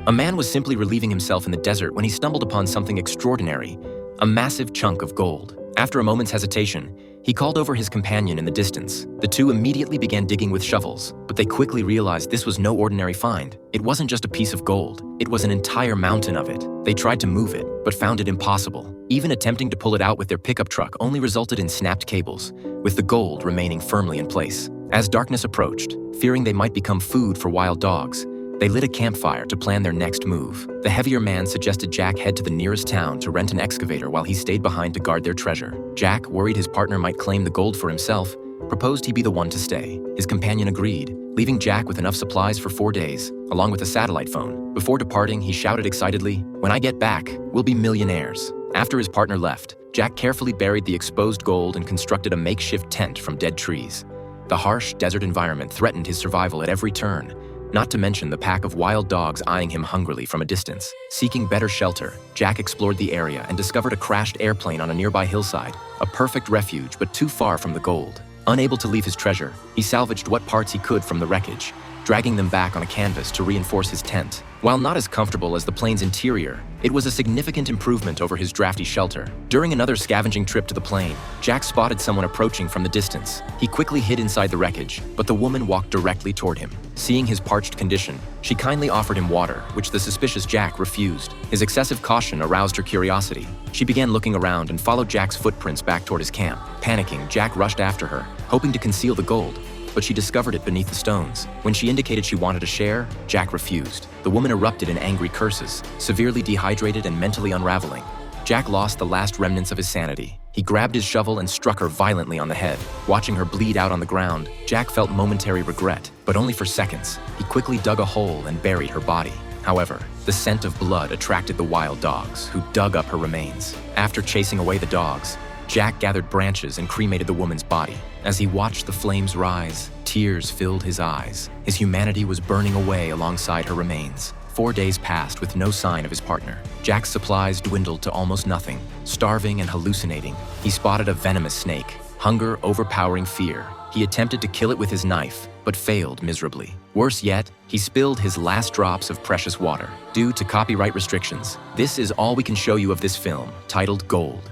A man was simply relieving himself in the desert when he stumbled upon something extraordinary, a massive chunk of gold. After a moment's hesitation, he called over his companion in the distance. The two immediately began digging with shovels, but they quickly realized this was no ordinary find. It wasn't just a piece of gold, it was an entire mountain of it. They tried to move it, but found it impossible. Even attempting to pull it out with their pickup truck only resulted in snapped cables, with the gold remaining firmly in place. As darkness approached, fearing they might become food for wild dogs, they lit a campfire to plan their next move. The heavier man suggested Jack head to the nearest town to rent an excavator while he stayed behind to guard their treasure. Jack, worried his partner might claim the gold for himself, proposed he be the one to stay. His companion agreed, leaving Jack with enough supplies for 4 days, along with a satellite phone. Before departing, he shouted excitedly, "When I get back, we'll be millionaires." After his partner left, Jack carefully buried the exposed gold and constructed a makeshift tent from dead trees. The harsh desert environment threatened his survival at every turn, not to mention the pack of wild dogs eyeing him hungrily from a distance. Seeking better shelter, Jack explored the area and discovered a crashed airplane on a nearby hillside, a perfect refuge but too far from the gold. Unable to leave his treasure, he salvaged what parts he could from the wreckage, dragging them back on a canvas to reinforce his tent. While not as comfortable as the plane's interior, it was a significant improvement over his drafty shelter. During another scavenging trip to the plane, Jack spotted someone approaching from the distance. He quickly hid inside the wreckage, but the woman walked directly toward him. Seeing his parched condition, she kindly offered him water, which the suspicious Jack refused. His excessive caution aroused her curiosity. She began looking around and followed Jack's footprints back toward his camp. Panicking, Jack rushed after her, hoping to conceal the gold, but she discovered it beneath the stones. When she indicated she wanted to share, Jack refused. The woman erupted in angry curses, severely dehydrated and mentally unraveling. Jack lost the last remnants of his sanity. He grabbed his shovel and struck her violently on the head. Watching her bleed out on the ground, Jack felt momentary regret, but only for seconds. He quickly dug a hole and buried her body. However, the scent of blood attracted the wild dogs, who dug up her remains. After chasing away the dogs, Jack gathered branches and cremated the woman's body. As he watched the flames rise, tears filled his eyes. His humanity was burning away alongside her remains. 4 days passed with no sign of his partner. Jack's supplies dwindled to almost nothing. Starving and hallucinating, he spotted a venomous snake. Hunger overpowering fear, he attempted to kill it with his knife, but failed miserably. Worse yet, he spilled his last drops of precious water. Due to copyright restrictions, this is all we can show you of this film, titled Gold.